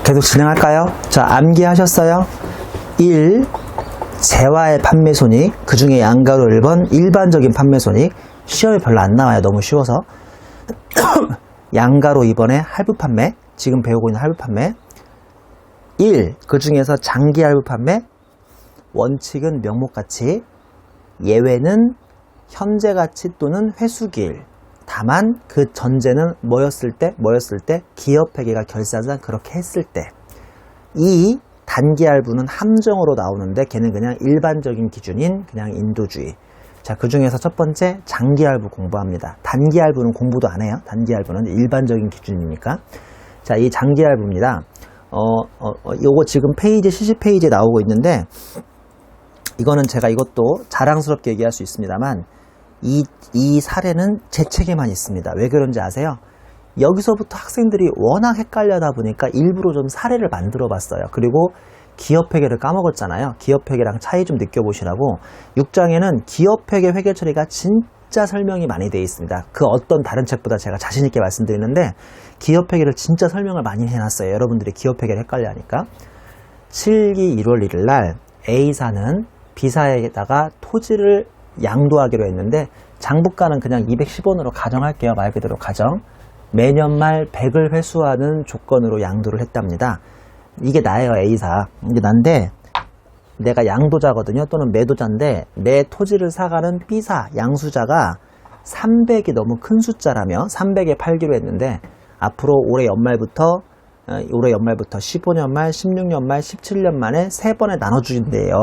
계속 진행할까요? 자, 암기하셨어요? 1. 재화의 판매손익, 그 중에 양가로 1번 일반적인 판매손익. 시험이 별로 안 나와요. 너무 쉬워서. 양가로 2번에 할부 판매, 지금 배우고 있는 할부 판매. 1. 그 중에서 장기 할부 판매, 원칙은 명목가치, 예외는 현재가치 또는 회수기일. 다만 그 전제는 뭐였을 때? 기업회계가 결산상 그렇게 했을 때. 2. 단기 할부는 함정으로 나오는데 걔는 그냥 일반적인 기준인 그냥 인도주의. 자, 그 중에서 첫 번째 장기 할부 공부합니다. 단기 할부는 공부도 안 해요. 단기 할부는 일반적인 기준이니까. 자, 이 장기 할부입니다. 요거 지금 페이지 70페이지에 나오고 있는데, 이거는 제가 이것도 자랑스럽게 얘기할 수 있습니다만, 이 사례는 제 책에만 있습니다. 왜 그런지 아세요? 여기서부터 학생들이 워낙 헷갈려다 보니까 일부러 좀 사례를 만들어 봤어요. 그리고 기업회계를 까먹었잖아요. 기업회계랑 차이 좀 느껴보시라고. 6장에는 기업회계 회계 처리가 진짜 설명이 많이 되어 있습니다. 그 어떤 다른 책보다 제가 자신있게 말씀드리는데, 기업회계를 진짜 설명을 많이 해놨어요. 여러분들이 기업회계를 헷갈려 하니까. 7기 1월 1일 날 A사는 B사에다가 토지를 양도하기로 했는데, 장부가는 그냥 210원으로 가정할게요. 말 그대로 가정. 매년 말 100을 회수하는 조건으로 양도를 했답니다. 이게 나예요. A사. 이게 난데, 내가 양도자거든요. 또는 매도자인데, 내 토지를 사가는 B사 양수자가 300이 너무 큰 숫자라며 300에 팔기로 했는데, 앞으로 올해 연말부터 15년 말, 16년 말, 17년 만에 3번에 나눠주긴대요.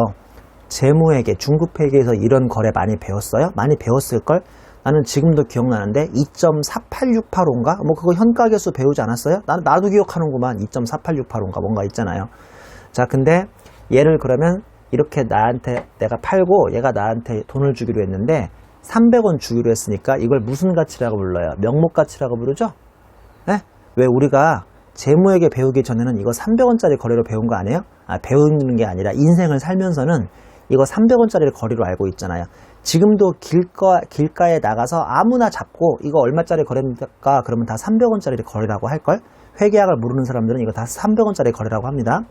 재무회계, 중급회계에서 이런 거래 많이 배웠어요? 많이 배웠을걸? 나는 지금도 기억나는데 2.48685인가? 뭐 그거 현가계수 배우지 않았어요? 나도 기억하는구만. 2.48685인가 뭔가 있잖아요. 자, 근데 얘를 그러면 이렇게 나한테 내가 팔고 얘가 나한테 돈을 주기로 했는데 300원 주기로 했으니까 이걸 무슨 가치라고 불러요? 명목가치라고 부르죠? 네? 왜 우리가 재무회계 배우기 전에는 이거 300원짜리 거래로 배운 거 아니에요? 배우는 게 아니라 인생을 살면서는 이거 300원짜리 거리로 알고 있잖아요. 지금도 길가에 나가서 아무나 잡고 이거 얼마짜리 거래입니까? 그러면 다 300원짜리 거래라고 할걸? 회계학을 모르는 사람들은 이거 다 300원짜리 거래라고 합니다.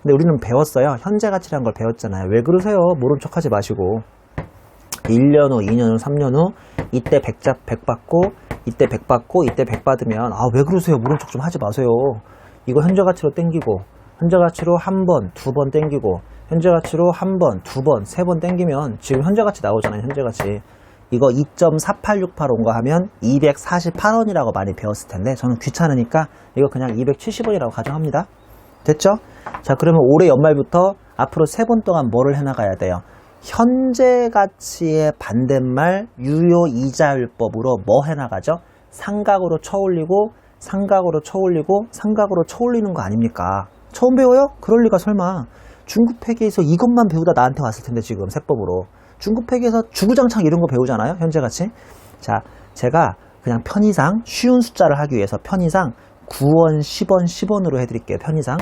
근데 우리는 배웠어요. 현재가치라는 걸 배웠잖아요. 왜 그러세요? 모른 척 하지 마시고. 1년 후, 2년 후, 3년 후 이때 100 받고 이때 100 받고 이때 100 받으면 왜 그러세요? 모른 척 좀 하지 마세요. 이거 현재가치로 땡기고 현재가치로 한 번, 두 번 땡기고 현재가치로 한 번, 두 번, 세 번 땡기면 지금 현재가치 나오잖아요. 현재가치. 이거 2.48685인가 하면 248원이라고 많이 배웠을 텐데 저는 귀찮으니까 이거 그냥 270원이라고 가정합니다. 됐죠? 자, 그러면 올해 연말부터 앞으로 3번 동안 뭐를 해나가야 돼요? 현재가치의 반대말 유효이자율법으로 뭐 해나가죠? 상각으로 쳐올리고 상각으로 쳐올리고 상각으로 쳐올리는 거 아닙니까? 처음 배워요? 그럴 리가 설마. 중급회계에서 이것만 배우다 나한테 왔을 텐데 지금 세법으로. 중급회계에서 주구장창 이런 거 배우잖아요. 현재가치. 자, 제가 그냥 편의상 쉬운 숫자를 하기 위해서 편의상 9원, 10원, 10원으로 해드릴게요. 편의상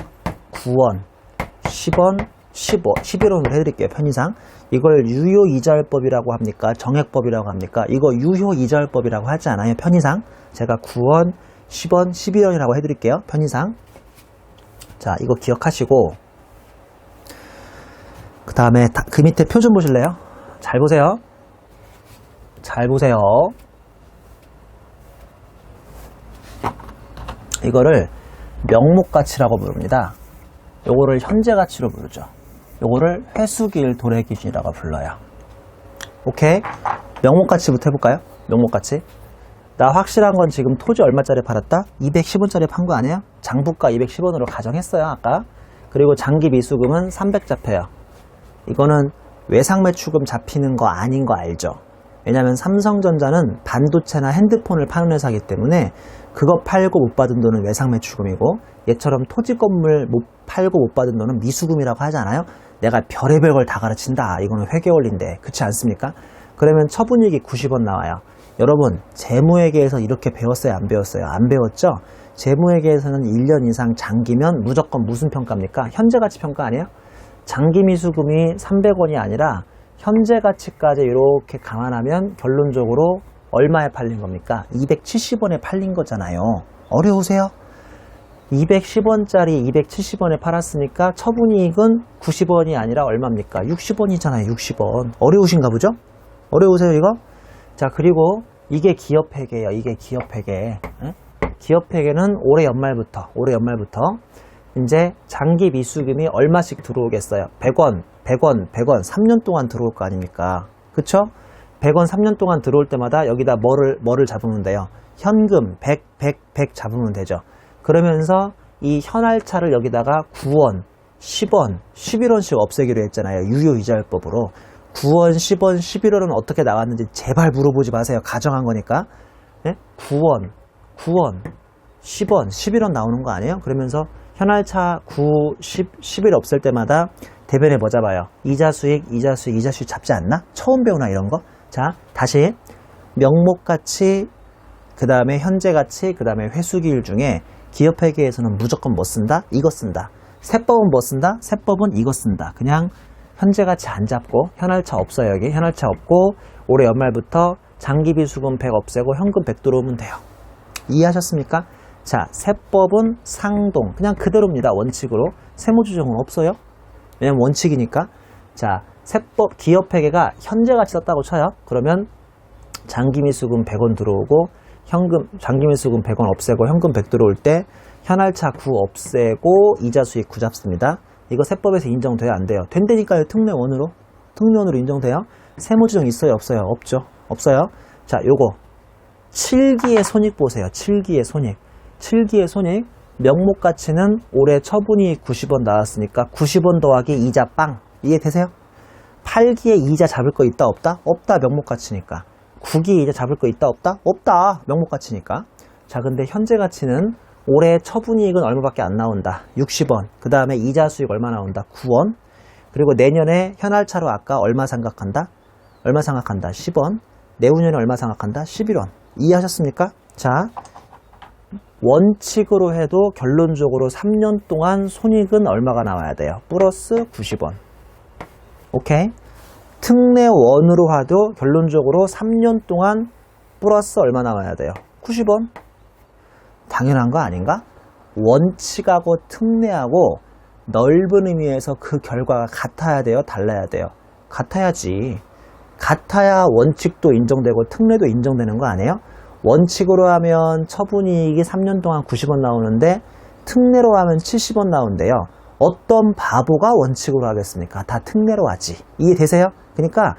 9원, 10원, 11원으로 해드릴게요. 편의상. 이걸 유효이자율법이라고 합니까? 정액법이라고 합니까? 이거 유효이자율법이라고 하지 않아요. 편의상. 제가 9원, 10원, 11원이라고 해드릴게요. 편의상. 자, 이거 기억하시고 그 다음에 그 밑에 표 좀 보실래요? 잘 보세요. 잘 보세요. 이거를 명목가치라고 부릅니다. 요거를 현재가치로 부르죠. 요거를 회수기일 도래기준이라고 불러요. 오케이? 명목가치부터 해볼까요? 명목가치. 나 확실한 건 지금 토지 얼마짜리 팔았다? 210원짜리 판 거 아니에요? 장부가 210원으로 가정했어요, 아까. 그리고 장기 미수금은 300 잡혀요. 이거는 외상매출금 잡히는 거 아닌 거 알죠? 왜냐면 삼성전자는 반도체나 핸드폰을 파는 회사이기 때문에 그거 팔고 못 받은 돈은 외상매출금이고, 얘처럼 토지 건물 못 팔고 못 받은 돈은 미수금이라고 하지 않아요? 내가 별의별 걸 다 가르친다. 이거는 회계원리인데. 그렇지 않습니까? 그러면 처분이익이 90원 나와요. 여러분, 재무회계에서 이렇게 배웠어요? 안 배웠어요? 안 배웠죠? 재무회계에서는 1년 이상 장기면 무조건 무슨 평가입니까? 현재가치 평가 아니에요? 장기 미수금이 300원이 아니라 현재가치까지 이렇게 감안하면 결론적으로 얼마에 팔린 겁니까? 270원에 팔린 거잖아요. 어려우세요? 210원짜리 270원에 팔았으니까 처분이익은 90원이 아니라 얼마입니까? 60원이잖아요. 60원. 어려우신가 보죠? 어려우세요 이거? 자, 그리고 이게 기업회계예요. 이게 기업회계. 기업회계는 올해 연말부터 이제 장기 미수금이 얼마씩 들어오겠어요? 100원, 100원, 100원 3년 동안 들어올 거 아닙니까? 그쵸? 100원 3년 동안 들어올 때마다 여기다 뭐를 잡으면 돼요? 현금 100, 100, 100 잡으면 되죠. 그러면서 이 현할차를 여기다가 9원, 10원, 11원씩 없애기로 했잖아요. 유효이자율법으로. 9원, 10원, 11원은 어떻게 나왔는지 제발 물어보지 마세요. 가정한 거니까. 네? 9원, 10원, 11원 나오는 거 아니에요? 그러면서 현할차 9, 10, 11 없앨 때마다 대변에 뭐 잡아요? 이자 수익 잡지 않나? 처음 배우나 이런 거? 자, 다시 명목가치, 그 다음에 현재가치, 그 다음에 회수기일 중에 기업회계에서는 무조건 뭐 쓴다? 이거 쓴다. 세법은 뭐 쓴다? 세법은 이거 쓴다. 그냥 현재가치 안 잡고 현할차 없어요. 여기 현할차 없고 올해 연말부터 장기비수금 100 없애고 현금 100 들어오면 돼요. 이해하셨습니까? 자, 세법은 상동 그냥 그대로입니다. 원칙으로. 세무조정은 없어요. 왜냐면 원칙이니까. 자, 세법 기업회계가 현재가치 썼다고 쳐요. 그러면 장기미수금 100원 들어오고 현금 장기미수금 100원 없애고 현금 100 들어올 때 현할차 9 없애고 이자 수익 9 잡습니다. 이거 세법에서 인정돼요? 안 돼요? 된다니까요. 특례원으로 인정돼요? 세무조정 있어요? 없어요? 없죠. 없어요. 자, 요거 7기의 손익 보세요. 7기의 손익 명목가치는 올해 처분이익 90원 나왔으니까 90원 더하기 이자 빵. 이해되세요? 8기에 이자 잡을 거 있다 없다? 없다. 명목가치니까. 9기에 이자 잡을 거 있다 없다? 없다. 명목가치니까. 자, 근데 현재가치는 올해 처분이익은 얼마밖에 안 나온다. 60원. 그 다음에 이자 수익 얼마 나온다? 9원. 그리고 내년에 현할차로 아까 얼마 생각한다? 10원. 내후년에 얼마 생각한다? 11원. 이해하셨습니까? 자, 원칙으로 해도 결론적으로 3년 동안 손익은 얼마가 나와야 돼요? 플러스 90원. 오케이? 특례원으로 하도 결론적으로 3년 동안 플러스 얼마 나와야 돼요? 90원. 당연한 거 아닌가? 원칙하고 특례하고 넓은 의미에서 그 결과가 같아야 돼요? 달라야 돼요? 같아야지. 같아야 원칙도 인정되고 특례도 인정되는 거 아니에요? 원칙으로 하면 처분이익이 3년 동안 90원 나오는데 특례로 하면 70원 나온대요. 어떤 바보가 원칙으로 하겠습니까? 다 특례로 하지. 이해되세요? 그러니까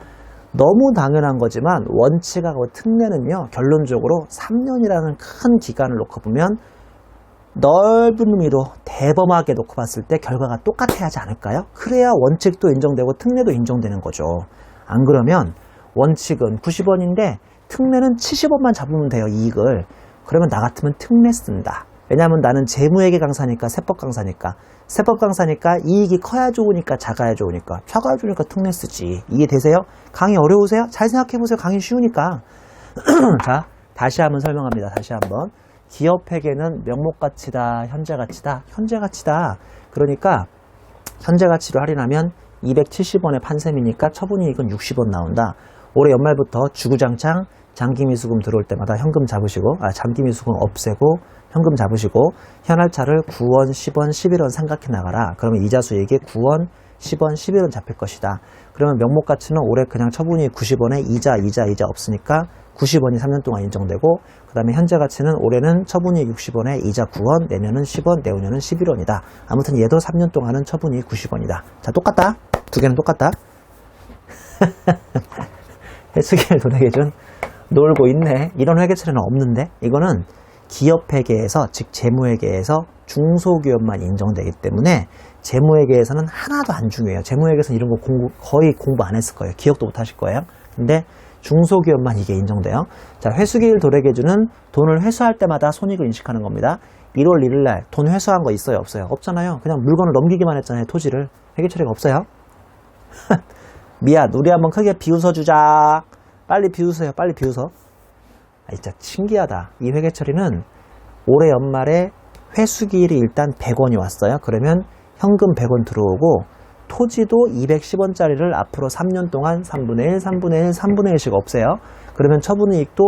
너무 당연한 거지만 원칙하고 특례는요, 결론적으로 3년이라는 큰 기간을 놓고 보면 넓은 의미로 대범하게 놓고 봤을 때 결과가 똑같아야 하지 않을까요? 그래야 원칙도 인정되고 특례도 인정되는 거죠. 안 그러면 원칙은 90원인데 특례는 70원만 잡으면 돼요, 이익을. 그러면 나 같으면 특례 쓴다. 왜냐하면 나는 재무회계 강사니까, 세법 강사니까. 세법 강사니까 이익이 커야 좋으니까 작아야 좋으니까. 작아야 좋으니까 특례 쓰지. 이해되세요? 강의 어려우세요? 잘 생각해보세요. 강의 쉬우니까. 자, 다시 한번 설명합니다. 다시 한번. 기업회계는 명목가치다, 현재가치다. 현재가치다. 그러니까 현재가치로 할인하면 270원의 판셈이니까 처분이익은 60원 나온다. 올해 연말부터 주구장창 장기미수금 들어올 때마다 현금 잡으시고, 장기미수금 없애고 현금 잡으시고 현할차를 9원, 10원, 11원 생각해 나가라. 그러면 이자 수익이 9원, 10원, 11원 잡힐 것이다. 그러면 명목가치는 올해 그냥 처분이 90원에 이자 없으니까 90원이 3년 동안 인정되고, 그 다음에 현재가치는 올해는 처분이 60원에 이자 9원, 내년은 10원, 내후년은 11원이다. 아무튼 얘도 3년 동안은 처분이 90원이다. 자, 똑같다. 두 개는 똑같다. 회수기일 도내기준 놀고 있네. 이런 회계처리는 없는데, 이거는 기업회계에서, 즉 재무회계에서 중소기업만 인정되기 때문에 재무회계에서는 하나도 안 중요해요. 재무회계에서는 이런 거 거의 공부 안 했을 거예요. 기억도 못 하실 거예요. 근데 중소기업만 이게 인정돼요. 자, 회수기일 도래기준은 돈을 회수할 때마다 손익을 인식하는 겁니다. 1월 1일 날 돈 회수한 거 있어요? 없어요? 없잖아요. 그냥 물건을 넘기기만 했잖아요. 토지를. 회계처리가 없어요. 미안, 우리 한번 크게 비웃어 주자. 빨리 비웃어요. 빨리 비웃어. 진짜 신기하다. 이 회계처리는 올해 연말에 회수기일이 일단 100원이 왔어요. 그러면 현금 100원 들어오고 토지도 210원짜리를 앞으로 3년 동안 3분의 1, 3분의 1, 3분의 1씩 없애요. 그러면 처분이익도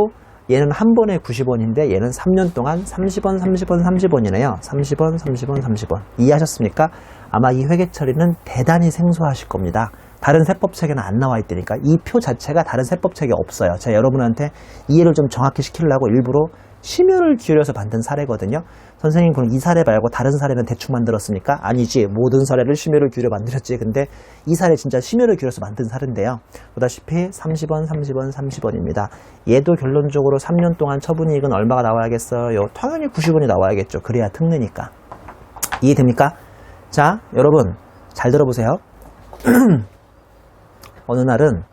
얘는 한 번에 90원인데 얘는 3년 동안 30원, 30원, 30원이네요. 30원, 30원, 30원. 이해하셨습니까? 아마 이 회계 처리는 대단히 생소하실 겁니다. 다른 세법책에는 안 나와 있다니까. 이 표 자체가 다른 세법책에 없어요. 제가 여러분한테 이해를 좀 정확히 시키려고 일부러 심혈을 기울여서 만든 사례거든요. 선생님 그럼 이 사례 말고 다른 사례는 대충 만들었습니까? 아니지. 모든 사례를 심혈을 기울여 만들었지. 근데 이 사례 진짜 심혈을 기울여서 만든 사례인데요. 보다시피 30원, 30원, 30원입니다. 얘도 결론적으로 3년 동안 처분이익은 얼마가 나와야겠어요? 당연히 90원이 나와야겠죠. 그래야 특례니까. 이해됩니까? 자, 여러분 잘 들어보세요. 어느 날은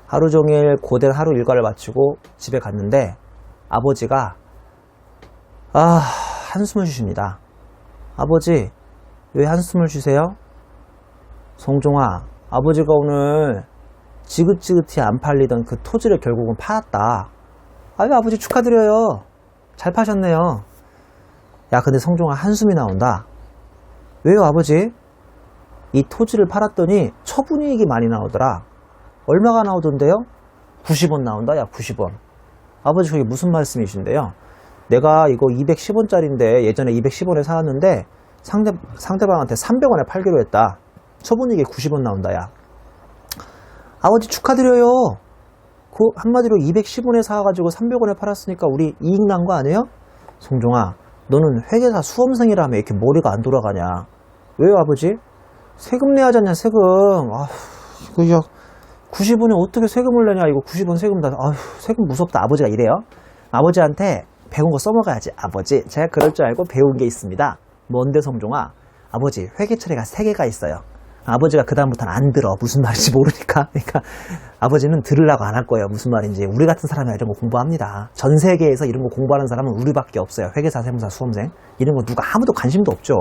하루 종일 고된 하루 일과를 마치고 집에 갔는데 아버지가 한숨을 쉬십니다. 아버지 왜 한숨을 쉬세요? 성종아, 아버지가 오늘 지긋지긋히 안 팔리던 그 토지를 결국은 팔았다. 아유 아버지 축하드려요. 잘 파셨네요. 야 근데 성종아 한숨이 나온다. 왜요 아버지? 이 토지를 팔았더니 처분이익이 많이 나오더라. 얼마가 나오던데요? 90원 나온다. 야 90원. 아버지 그게 무슨 말씀이신데요? 내가 이거 210원짜리인데 예전에 210원에 사왔는데 상대방한테 300원에 팔기로 했다. 처분이익이 90원 나온다. 야 아버지 축하드려요. 그 한마디로 210원에 사와가지고 300원에 팔았으니까 우리 이익 난 거 아니에요? 성종아 너는 회계사 수험생이라며 이렇게 머리가 안 돌아가냐? 왜요 아버지? 세금 내야 하잖냐 세금. 이거 90원에 어떻게 세금을 내냐. 이거 90원 세금 다. 세금 무섭다. 아버지가 이래요. 아버지한테 배운 거 써먹어야지. 아버지 제가 그럴 줄 알고 배운 게 있습니다. 뭔데 성종아? 아버지 회계 처리가 3개가 있어요. 아버지가 그 다음부터는 안 들어. 무슨 말인지 모르니까. 그러니까 아버지는 들으려고 안 할 거예요. 무슨 말인지. 우리 같은 사람이 이런 거 공부합니다. 전 세계에서 이런 거 공부하는 사람은 우리밖에 없어요. 회계사, 세무사, 수험생. 이런 거 누가 아무도 관심도 없죠.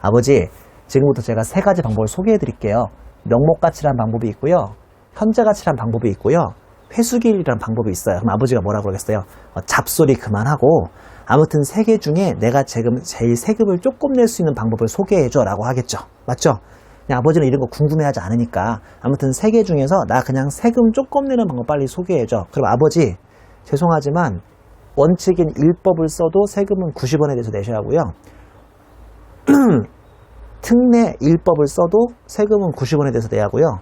아버지 지금부터 제가 3가지 방법을 소개해 드릴게요. 명목가치라는 방법이 있고요. 현재가치라는 방법이 있고요. 회수기일이라는 방법이 있어요. 그럼 아버지가 뭐라고 그러겠어요? 잡소리 그만하고 아무튼 3개 중에 내가 지금 제일 세금을 조금 낼 수 있는 방법을 소개해줘 라고 하겠죠. 맞죠? 그냥 아버지는 이런 거 궁금해하지 않으니까 아무튼 3개 중에서 나 그냥 세금 조금 내는 방법 빨리 소개해줘. 그럼 아버지 죄송하지만 원칙인 1법을 써도 세금은 90원에 대해서 내셔야 하고요. 특례 1법을 써도 세금은 90원에 대해서 내야 하고요.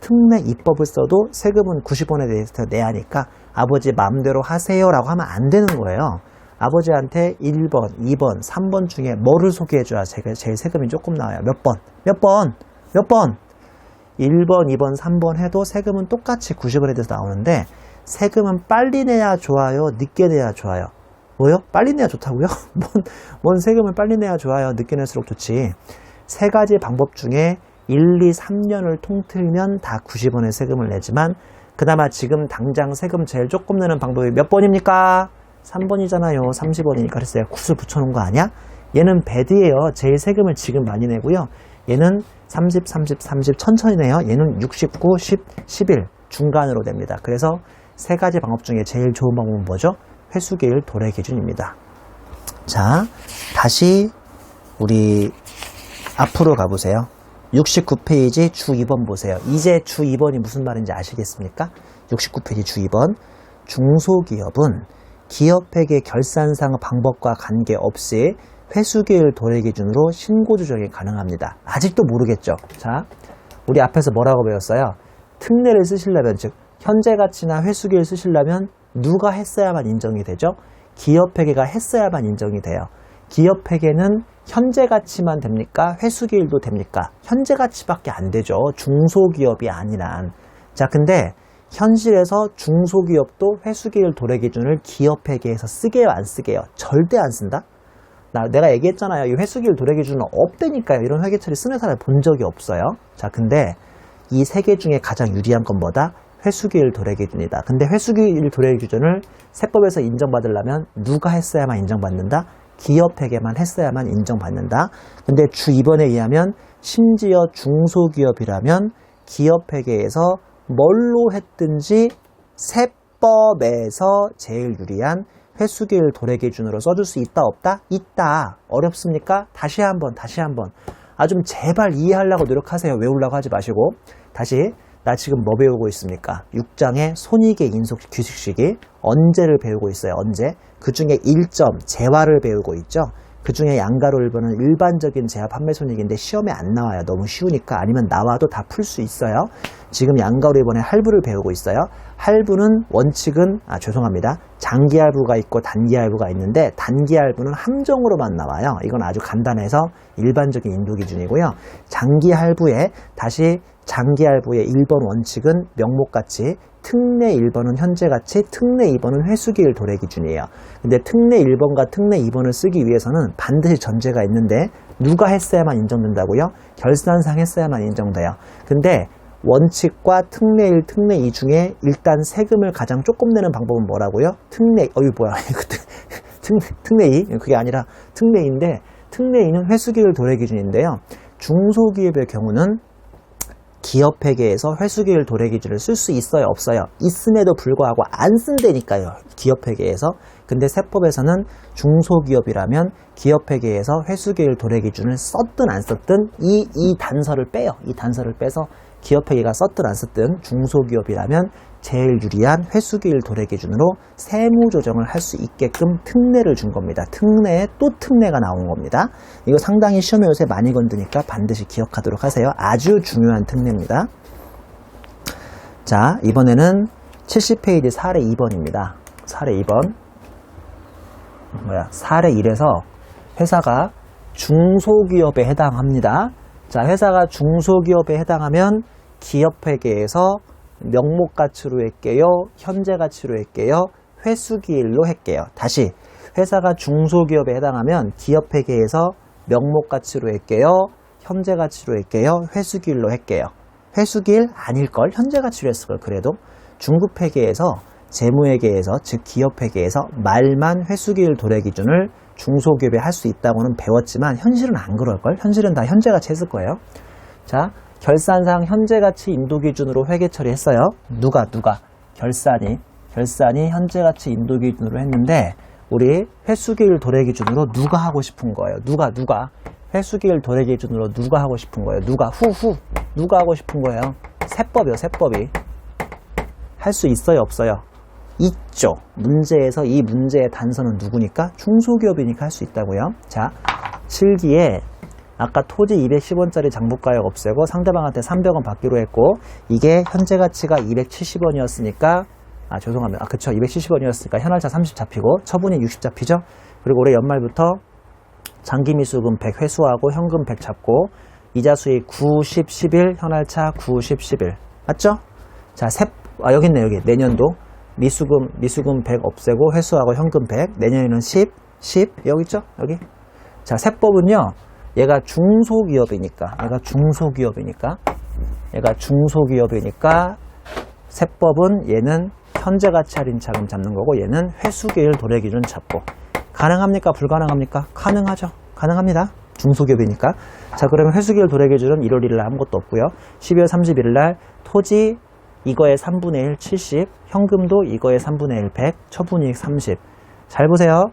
특례 2법을 써도 세금은 90원에 대해서 내야 하니까 아버지 마음대로 하세요 라고 하면 안 되는 거예요. 아버지한테 1번, 2번, 3번 중에 뭐를 소개해줘야 제일 세금이 조금 나와요. 몇 번? 1번, 2번, 3번 해도 세금은 똑같이 90원에 대해서 나오는데 세금은 빨리 내야 좋아요? 늦게 내야 좋아요? 뭐요? 빨리 내야 좋다고요? 뭔 세금을 빨리 내야 좋아요? 늦게 낼수록 좋지. 3가지 방법 중에 1, 2, 3년을 통틀면 다 90원의 세금을 내지만 그나마 지금 당장 세금 제일 조금 내는 방법이 몇 번입니까? 3번이잖아요. 30원이니까 그랬어요. 굿을 붙여놓은 거 아니야? 얘는 배드예요. 제일 세금을 지금 많이 내고요. 얘는 30, 30, 30 천천히 내요. 얘는 69, 10, 11 중간으로 됩니다. 그래서 3가지 방법 중에 제일 좋은 방법은 뭐죠? 회수기일 도래기준입니다. 자, 다시 우리 앞으로 가보세요. 69페이지 주 2번 보세요. 이제 주 2번이 무슨 말인지 아시겠습니까? 69페이지 주 2번. 중소기업은 기업회계 결산상 방법과 관계없이 회수기일 도래 기준으로 신고 조정이 가능합니다. 아직도 모르겠죠? 자, 우리 앞에서 뭐라고 배웠어요? 특례를 쓰시려면, 즉 현재가치나 회수기일 쓰시려면 누가 했어야만 인정이 되죠? 기업회계가 했어야만 인정이 돼요. 기업회계는 현재가치만 됩니까? 회수기일도 됩니까? 현재가치밖에 안 되죠. 중소기업이 아니란. 자, 근데 현실에서 중소기업도 회수기일 도래 기준을 기업회계에서 쓰게요, 안 쓰게요? 절대 안 쓴다? 내가 얘기했잖아요. 이 회수기일 도래 기준은 없다니까요. 이런 회계 처리 쓰는 사람을 본 적이 없어요. 자, 근데 이 3개 중에 가장 유리한 건 뭐다? 회수기일 도래 기준이다. 근데 회수기일 도래 기준을 세법에서 인정받으려면 누가 했어야만 인정받는다? 기업회계만 했어야만 인정받는다. 근데 주 2번에 의하면 심지어 중소기업이라면 기업회계에서 뭘로 했든지 세법에서 제일 유리한 회수기일 도래 기준으로 써줄 수 있다 없다? 있다. 어렵습니까? 다시 한번 좀 제발 이해하려고 노력하세요. 외우려고 하지 마시고 다시 나 지금 뭐 배우고 있습니까? 6장의 손익의 인속 규칙식이 언제를 배우고 있어요. 언제? 그 중에 1점 재화를 배우고 있죠. 그 중에 양가로 1번은 일반적인 재화 판매 손익인데 시험에 안 나와요. 너무 쉬우니까. 아니면 나와도 다 풀 수 있어요. 지금 양가로 1번에 할부를 배우고 있어요. 할부는 원칙은 죄송합니다. 장기 할부가 있고 단기 할부가 있는데 단기 할부는 함정으로만 나와요. 이건 아주 간단해서 일반적인 인도 기준이고요. 장기 할부에 다시 장기 할부의 1번 원칙은 명목가치, 특례 1번은 현재가치, 특례 2번은 회수기일 도래 기준이에요. 근데 특례 1번과 특례 2번을 쓰기 위해서는 반드시 전제가 있는데 누가 했어야만 인정된다고요? 결산상 했어야만 인정돼요. 근데 원칙과 특례 1, 특례 2 중에 일단 세금을 가장 조금 내는 방법은 뭐라고요? 특례 2? 그게 아니라 특례 2인데 특례 2는 회수기일 도래 기준인데요. 중소기업의 경우는 기업회계에서 회수기일 도래 기준을 쓸 수 있어요? 없어요? 있음에도 불구하고 안 쓴다니까요. 기업회계에서. 근데 세법에서는 중소기업이라면 기업회계에서 회수기일 도래 기준을 썼든 안 썼든 이 단서를 빼요. 이 단서를 빼서 기업회계가 썼든 안 썼든 중소기업이라면 제일 유리한 회수기일 도래 기준으로 세무 조정을 할 수 있게끔 특례를 준 겁니다. 특례에 또 특례가 나온 겁니다. 이거 상당히 시험에 요새 많이 건드니까 반드시 기억하도록 하세요. 아주 중요한 특례입니다. 자, 이번에는 70페이지 사례 2번입니다. 사례 2번. 사례 1에서 회사가 중소기업에 해당합니다. 자, 회사가 중소기업에 해당하면 기업회계에서 명목가치로 할게요? 현재가치로 할게요? 회수기일로 할게요? 다시 회사가 중소기업에 해당하면 기업회계에서 명목가치로 할게요? 현재가치로 할게요? 회수기일로 할게요? 회수기일 아닐걸? 현재가치로 했을걸 그래도? 중급회계에서 재무회계에서 즉 기업회계에서 말만 회수기일 도래 기준을 중소기업에 할 수 있다고는 배웠지만 현실은 안 그럴걸? 현실은 다 현재가치 했을 거예요. 자, 결산상 현재가치 인도기준으로 회계 처리했어요. 누가? 결산이 현재가치 인도기준으로 했는데 우리 회수기일 도래 기준으로 누가 하고 싶은 거예요. 누가? 회수기일 도래 기준으로 누가 하고 싶은 거예요. 누가 하고 싶은 거예요. 세법이요. 세법이. 할 수 있어요? 없어요? 있죠. 문제에서 이 문제의 단서는 누구니까? 중소기업이니까 할 수 있다고요. 자, 7기에 아까 토지 210원짜리 장부가액 없애고 상대방한테 300원 받기로 했고 이게 현재가치가 270원이었으니까 죄송합니다. 그쵸. 270원이었으니까 현할차 30 잡히고 처분이 60 잡히죠. 그리고 올해 연말부터 장기미수금 100 회수하고 현금 100 잡고 이자 수익 9, 10, 11 현할차 9, 10, 11 맞죠? 자, 여기 있네. 여기 내년도 미수금 100 없애고 회수하고 현금 100 내년에는 10 여기 있죠? 여기. 자, 세법은요. 얘가 중소기업이니까 세법은 얘는 현재가치 할인 차금 잡는 거고 얘는 회수기일 도래 기준 잡고 가능합니까? 불가능합니까? 가능하죠. 가능합니다. 중소기업이니까. 자, 그러면 회수기일 도래 기준은 1월 1일 날 아무것도 없고요. 12월 31일 날 토지 이거의 3분의 1 70 현금도 이거의 3분의 1 100 처분이익 30 잘 보세요.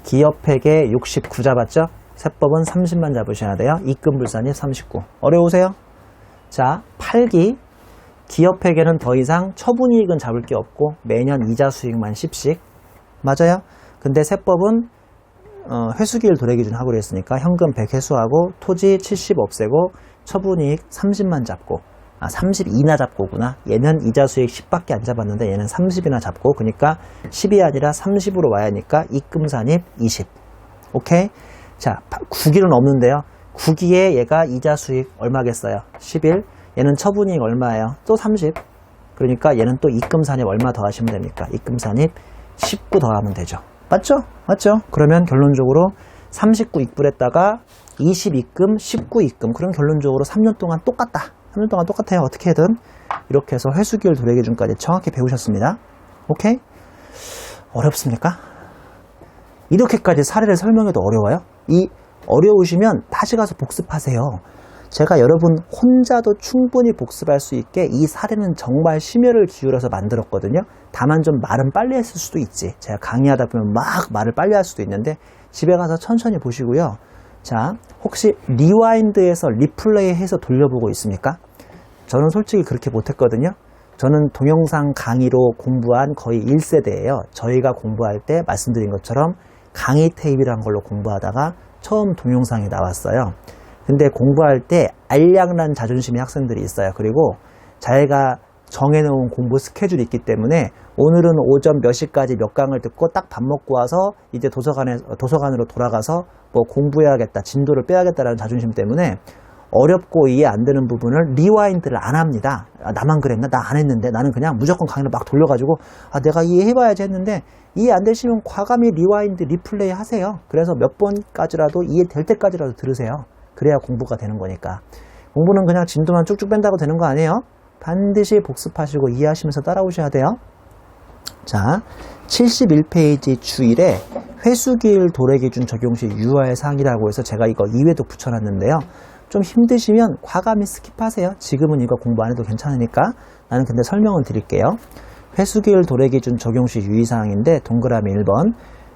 기업회계 69 잡았죠? 세법은 30만 잡으셔야 돼요. 입금불산입 39 어려우세요? 자, 8기 기업회계는 더 이상 처분이익은 잡을 게 없고 매년 이자 수익만 10씩 맞아요? 근데 세법은 회수기일 도래 기준 하기로 했으니까 현금 100 회수하고 토지 70 없애고 처분이익 30만 잡고 32나 잡고구나. 얘는 이자 수익 10밖에 안 잡았는데 얘는 30이나 잡고 그러니까 10이 아니라 30으로 와야 하니까 입금산입 20 오케이? 자, 9기는 없는데요. 9기에 얘가 이자 수익 얼마겠어요? 11 얘는 처분이익 얼마예요? 또 30 그러니까 얘는 또 입금산입 얼마 더 하시면 됩니까? 입금산입 19 더하면 되죠. 맞죠? 그러면 결론적으로 39 입불했다가 20 입금, 19 입금 그럼 결론적으로 3년 동안 똑같다. 3년 동안 똑같아요. 어떻게든 이렇게 해서 회수기일 도래 기준까지 정확히 배우셨습니다. 오케이? 어렵습니까? 이렇게까지 사례를 설명해도 어려워요? 어려우시면 다시 가서 복습하세요. 제가 여러분 혼자도 충분히 복습할 수 있게 이 사례는 정말 심혈을 기울여서 만들었거든요. 다만 좀 말은 빨리 했을 수도 있지. 제가 강의하다 보면 막 말을 빨리 할 수도 있는데 집에 가서 천천히 보시고요. 자, 혹시 리와인드해서 리플레이 해서 돌려보고 있습니까? 저는 솔직히 그렇게 못했거든요. 저는 동영상 강의로 공부한 거의 1세대예요. 저희가 공부할 때 말씀드린 것처럼 강의 테이프라는 걸로 공부하다가 처음 동영상이 나왔어요. 근데 공부할 때 알량난 자존심의 학생들이 있어요. 그리고 자기가 정해놓은 공부 스케줄이 있기 때문에 오늘은 오전 몇 시까지 몇 강을 듣고 딱 밥 먹고 와서 이제 도서관으로 돌아가서 뭐 공부해야겠다, 진도를 빼야겠다라는 자존심 때문에 어렵고 이해 안 되는 부분을 리와인드를 안 합니다. 아, 나만 그랬나? 나 안 했는데. 나는 그냥 무조건 강의를 막 돌려가지고 아, 내가 이해해봐야지 했는데 이해 안 되시면 과감히 리와인드, 리플레이 하세요. 그래서 몇 번까지라도 이해될 때까지라도 들으세요. 그래야 공부가 되는 거니까. 공부는 그냥 진도만 쭉쭉 뺀다고 되는 거 아니에요? 반드시 복습하시고 이해하시면서 따라오셔야 돼요. 자, 71페이지 주1에 회수기일 도래기준 적용 시 유의할 사항이라고 해서 제가 이거 2회도 붙여놨는데요. 좀 힘드시면 과감히 스킵하세요. 지금은 이거 공부 안 해도 괜찮으니까. 나는 근데 설명을 드릴게요. 회수기일 도래기준 적용 시 유의사항인데 동그라미 1번.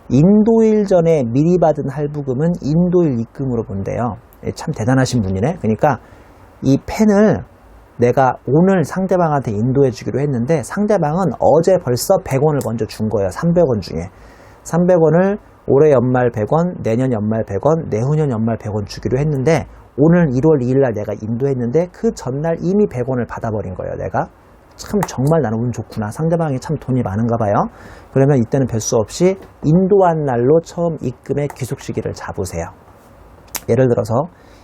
인도일 전에 미리 받은 할부금은 인도일 입금으로 본대요. 참 대단하신 분이네. 그러니까 이 펜을 내가 오늘 상대방한테 인도해 주기로 했는데 상대방은 어제 벌써 100원을 먼저 준 거예요. 300원 중에. 300원을 올해 연말 100원, 내년 연말 100원, 내후년 연말 100원 주기로 했는데 오늘 1월 2일 날 내가 인도했는데 그 전날 이미 100원을 받아버린 거예요. 내가. 참 정말 나는 운 좋구나. 상대방이 참 돈이 많은가 봐요. 그러면 이때는 별 수 없이 인도한 날로 처음 입금의 귀속 시기를 잡으세요. 예를 들어서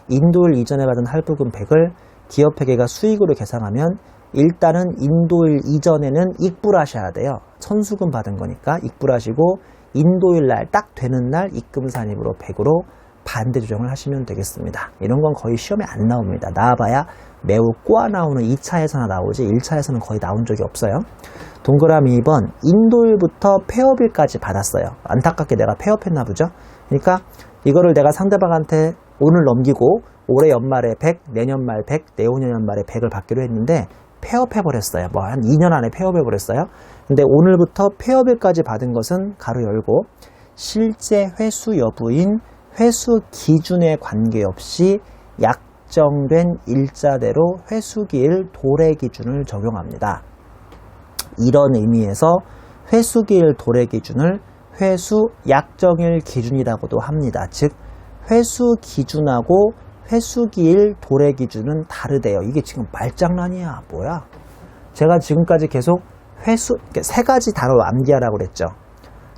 인도일 이전에 받은 할부금 100을 기업회계가 수익으로 계산하면 일단은 인도일 이전에는 익불하셔야 돼요. 천수금 받은 거니까 익불하시고 인도일 날 딱 되는 날 입금산입으로 100으로 반대 조정을 하시면 되겠습니다. 이런 건 거의 시험에 안 나옵니다. 나와봐야 매우 꼬아 나오는 2차에서나 나오지 1차에서는 거의 나온 적이 없어요. 동그라미 2번 인도일부터 폐업일까지 받았어요. 안타깝게 내가 폐업했나 보죠. 그러니까 이거를 내가 상대방한테 오늘 넘기고 올해 연말에 100, 내년 말 100, 내후년 연말에 100을 받기로 했는데 폐업해버렸어요. 뭐 한 2년 안에 폐업해버렸어요. 근데 오늘부터 폐업일까지 받은 것은 가로 열고 실제 회수 여부인 회수 기준에 관계없이 약정된 일자대로 회수기일 도래 기준을 적용합니다. 이런 의미에서 회수기일 도래 기준을 회수 약정일 기준이라고도 합니다. 즉 회수 기준하고 회수기일 도래 기준은 다르대요. 이게 지금 말장난이야 뭐야? 제가 지금까지 계속 세 가지 단어 암기하라고 그랬죠.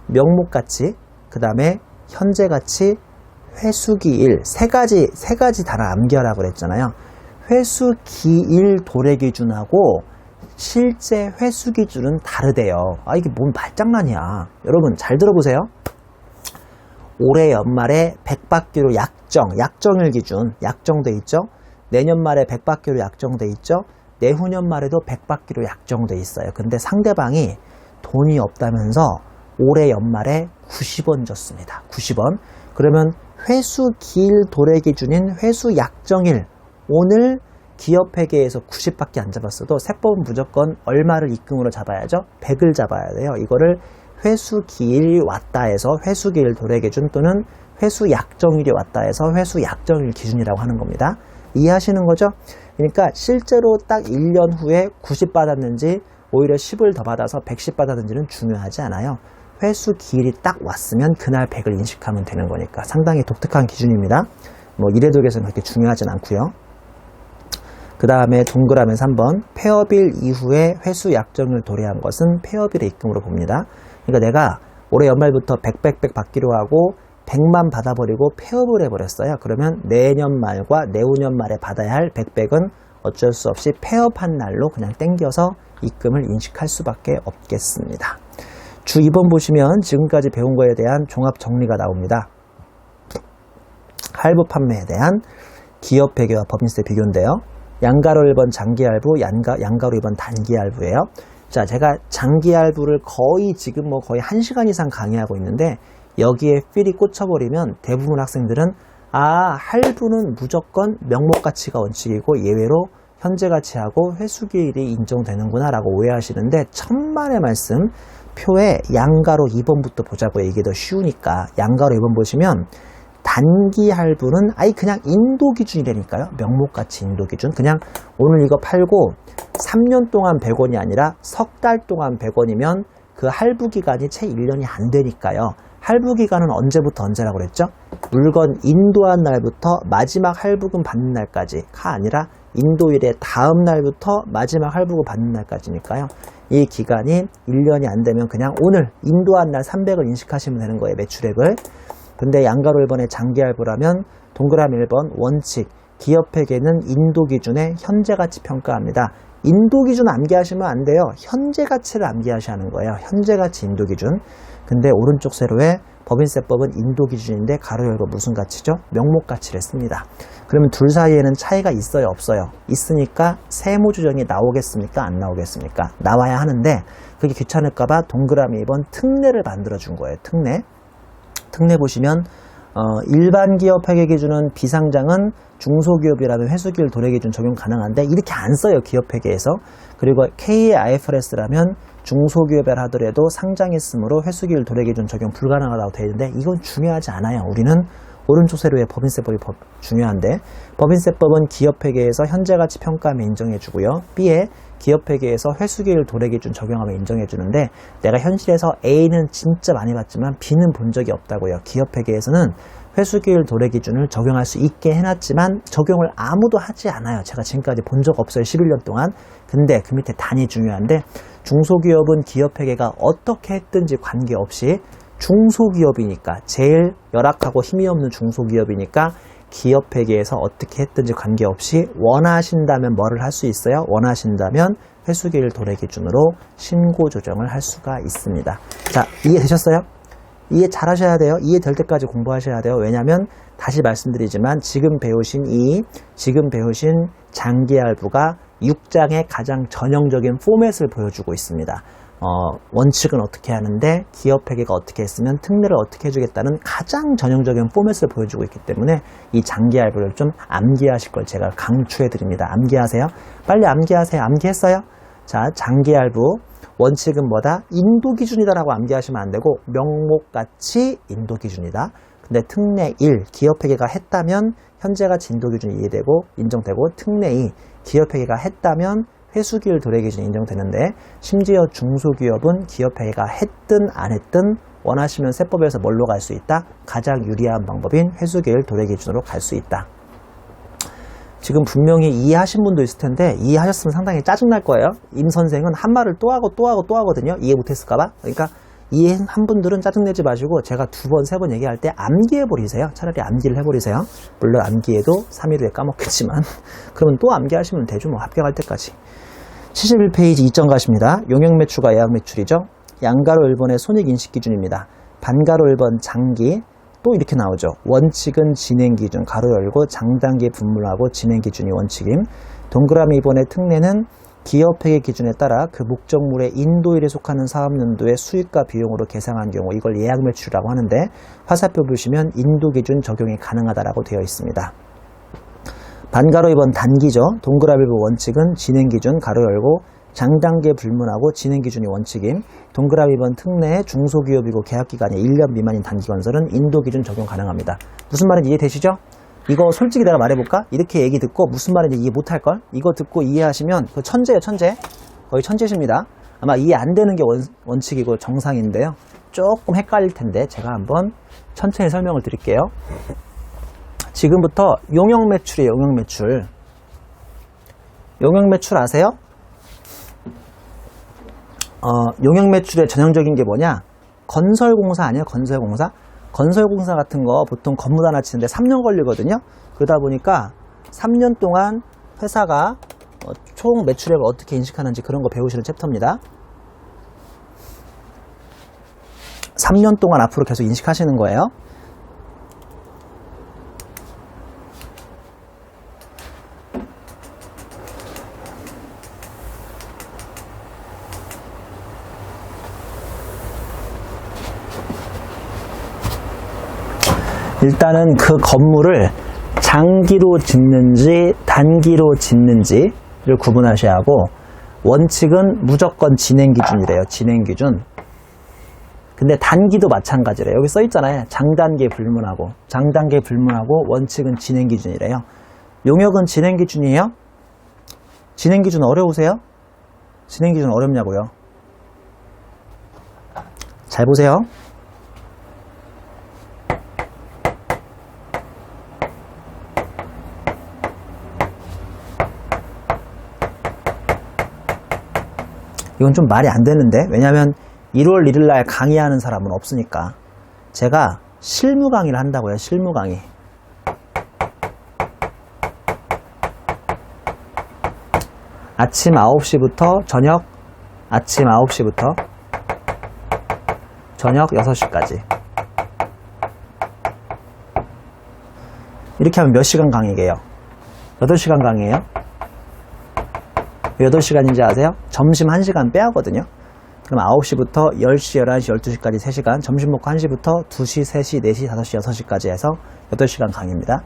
명목가치, 그 다음에 현재가치, 회수기일 세 가지 단어 암기하라고 그랬잖아요. 회수기일 도래 기준하고 실제 회수 기준은 다르대요. 아 이게 뭔 말장난이야. 여러분 잘 들어보세요. 올해 연말에 100 받기로 약정일 기준 약정돼 있죠. 내년 말에 100 받기로 약정돼 있죠. 내후년 말에도 100 받기로 약정돼 있어요. 근데 상대방이 돈이 없다면서 올해 연말에 90원 줬습니다. 90원. 그러면 회수 기일 도래 기준인 회수 약정일 오늘 기업회계에서 90밖에 안 잡았어도 세법은 무조건 얼마를 입금으로 잡아야죠? 100을 잡아야 돼요. 이거를 회수 기일이 왔다 해서 회수 기일 도래 기준 또는 회수 약정일이 왔다 해서 회수 약정일 기준이라고 하는 겁니다. 이해하시는 거죠? 그러니까 실제로 딱 1년 후에 90 받았는지 오히려 10을 더 받아서 110 받았는지는 중요하지 않아요. 회수 기일이 딱 왔으면 그날 100을 인식하면 되는 거니까 상당히 독특한 기준입니다. 뭐 이래독에서는 그렇게 중요하진 않고요. 그 다음에 동그라미 3번 폐업일 이후에 회수 약정을 도래한 것은 폐업일의 입금으로 봅니다. 그러니까 내가 올해 연말부터 100 받기로 하고 100만 받아버리고 폐업을 해버렸어요. 그러면 내년 말과 내후년 말에 받아야 할 100은 어쩔 수 없이 폐업한 날로 그냥 땡겨서 입금을 인식할 수밖에 없겠습니다. 주 2번 보시면 지금까지 배운 거에 대한 종합 정리가 나옵니다. 할부 판매에 대한 기업회계와 법인세 비교인데요. 양가로 1번 장기할부, 양가로 2번 단기할부예요. 자, 제가 장기할부를 지금 거의 1시간 이상 강의하고 있는데 여기에 필이 꽂혀버리면 대부분 학생들은 할부는 무조건 명목가치가 원칙이고 예외로 현재가치하고 회수기일이 인정되는구나 라고 오해하시는데 천만의 말씀 표에 양가로 2번부터 보자고요. 이게 더 쉬우니까 양가로 2번 보시면 단기 할부는 아예 그냥 인도 기준이라니까요. 명목가치 인도 기준. 그냥 오늘 이거 팔고 3년 동안 100원이 아니라 석 달 동안 100원이면 그 할부 기간이 채 1년이 안 되니까요. 할부 기간은 언제부터 언제라고 그랬죠? 물건 인도한 날부터 마지막 할부금 받는 날까지가 아니라 인도일의 다음 날부터 마지막 할부금 받는 날까지니까요. 이 기간이 1년이 안 되면 그냥 오늘 인도한 날 300을 인식하시면 되는 거예요. 매출액을. 근데 양가로 1번에 장기 할부라면 동그라미 1번 원칙 기업회계는 인도 기준의 현재 가치 평가합니다. 인도 기준 암기하시면 안 돼요. 현재 가치를 암기하셔야 하는 거예요. 현재 가치 인도 기준. 근데 오른쪽 세로에 법인세법은 인도 기준인데 가로 열고 무슨 가치죠? 명목 가치를 씁니다. 그러면 둘 사이에는 차이가 있어요, 없어요? 있으니까 세무조정이 나오겠습니까? 안 나오겠습니까? 나와야 하는데 그게 귀찮을까봐 동그라미 2번 특례를 만들어준 거예요. 특례. 특례 보시면 일반 기업 회계 기준은 비상장은 중소기업이라면 회수기일 도래 기준 적용 가능한데 이렇게 안 써요. 기업 회계에서. 그리고 K의 IFRS라면 중소기업이라 하더라도 상장했으므로 회수기일 도래 기준 적용 불가능하다고 되어 있는데 이건 중요하지 않아요. 우리는 오른쪽 세로의 법인세법이 중요한데 법인세법은 기업회계에서 현재가치 평가하면 인정해주고요. B에 기업회계에서 회수기일 도래 기준 적용하면 인정해주는데 내가 현실에서 A는 진짜 많이 봤지만 B는 본 적이 없다고요. 기업회계에서는 회수기일 도래 기준을 적용할 수 있게 해놨지만 적용을 아무도 하지 않아요. 제가 지금까지 본 적 없어요. 11년 동안. 근데 그 밑에 단이 중요한데 중소기업은 기업회계가 어떻게 했든지 관계없이 중소기업이니까 제일 열악하고 힘이 없는 중소기업이니까 기업회계에서 어떻게 했든지 관계없이 원하신다면 뭐를 할 수 있어요? 원하신다면 회수기일 도래 기준으로 신고 조정을 할 수가 있습니다. 자, 이해되셨어요? 이해 잘 하셔야 돼요. 이해될 때까지 공부하셔야 돼요. 왜냐하면 다시 말씀드리지만 지금 배우신 장기할부가 6장의 가장 전형적인 포맷을 보여주고 있습니다. 원칙은 어떻게 하는데 기업회계가 어떻게 했으면 특례를 어떻게 해주겠다는 가장 전형적인 포맷을 보여주고 있기 때문에 이 장기할부를 좀 암기하실 걸 제가 강추해 드립니다. 암기하세요. 빨리 암기하세요. 암기했어요? 자, 장기할부 원칙은 뭐다? 인도 기준이다라고 암기하시면 안 되고 명목가치 인도 기준이다. 근데 특례 1, 기업회계가 했다면 현재가치 인도 기준이 이해되고 인정되고 특례 2, 기업회계가 했다면 회수기일 도래 기준이 인정되는데 심지어 중소기업은 기업회계가 했든 안 했든 원하시면 세법에서 뭘로 갈 수 있다? 가장 유리한 방법인 회수기일 도래 기준으로 갈 수 있다. 지금 분명히 이해하신 분도 있을 텐데 이해하셨으면 상당히 짜증날 거예요. 임 선생은 한 말을 또 하고 또 하고 또 하거든요. 이해 못했을까봐. 그러니까 이해한 분들은 짜증내지 마시고 제가 2번, 3번 얘기할 때 암기해버리세요. 차라리 암기를 해버리세요. 물론 암기해도 3일 후에 까먹겠지만 그러면 또 암기하시면 되죠. 뭐 합격할 때까지. 71페이지 2점 가십니다. 용역매출과 예약매출이죠. 양가로 1번의 손익인식 기준입니다. 반가로 1번 장기 또 이렇게 나오죠. 원칙은 진행기준 가로 열고 장단기 분물하고 진행기준이 원칙임. 동그라미 2번의 특례는 기업회계 기준에 따라 그 목적물의 인도일에 속하는 사업연도의 수익과 비용으로 계상한 경우 이걸 예약매출이라고 하는데 화살표 보시면 인도기준 적용이 가능하다라고 되어 있습니다. 반가로 2번 단기죠. 동그라미 1번 원칙은 진행기준 가로 열고 장단기에 불문하고 진행기준이 원칙임. 동그라미 2번 특례에 중소기업이고 계약기간이 1년 미만인 단기건설은 인도기준 적용 가능합니다. 무슨 말인지 이해되시죠? 이거 솔직히 내가 말해볼까? 이렇게 얘기 듣고 무슨 말인지 이해 못할걸? 이거 듣고 이해하시면 그 천재예요, 천재. 거의 천재십니다. 아마 이해 안 되는 게 원칙이고 정상인데요. 조금 헷갈릴 텐데 제가 한번 천천히 설명을 드릴게요. 지금부터 용역매출이에요, 용역매출. 용역매출 아세요? 용역매출의 전형적인 게 뭐냐? 건설공사 아니에요, 건설공사? 건설공사 같은 거 보통 건물 하나 치는데 3년 걸리거든요. 그러다 보니까 3년 동안 회사가 총 매출액을 어떻게 인식하는지 그런 거 배우시는 챕터입니다. 3년 동안 앞으로 계속 인식하시는 거예요. 일단은 그 건물을 장기로 짓는지 단기로 짓는지를 구분하셔야 하고 원칙은 무조건 진행기준이래요. 진행기준. 근데 단기도 마찬가지래요. 여기 써 있잖아요. 장단기 불문하고 장단기 불문하고 원칙은 진행 기준이래요. 용역은 진행 기준이에요? 진행 기준 어려우세요? 진행 기준 어렵냐고요? 잘 보세요. 이건 좀 말이 안 되는데, 왜냐면 1월 1일 날 강의하는 사람은 없으니까. 제가 실무 강의를 한다고요. 실무 강의. 아침 9시부터 아침 9시부터 저녁 6시까지. 이렇게 하면 몇 시간 강의게요? 8시간 강의예요? 왜 8시간인지 아세요? 점심 1시간 빼야거든요. 그럼 9시부터 10시, 11시, 12시까지 3시간, 점심 먹고 1시부터 2시, 3시, 4시, 5시, 6시까지 해서 8시간 강의입니다.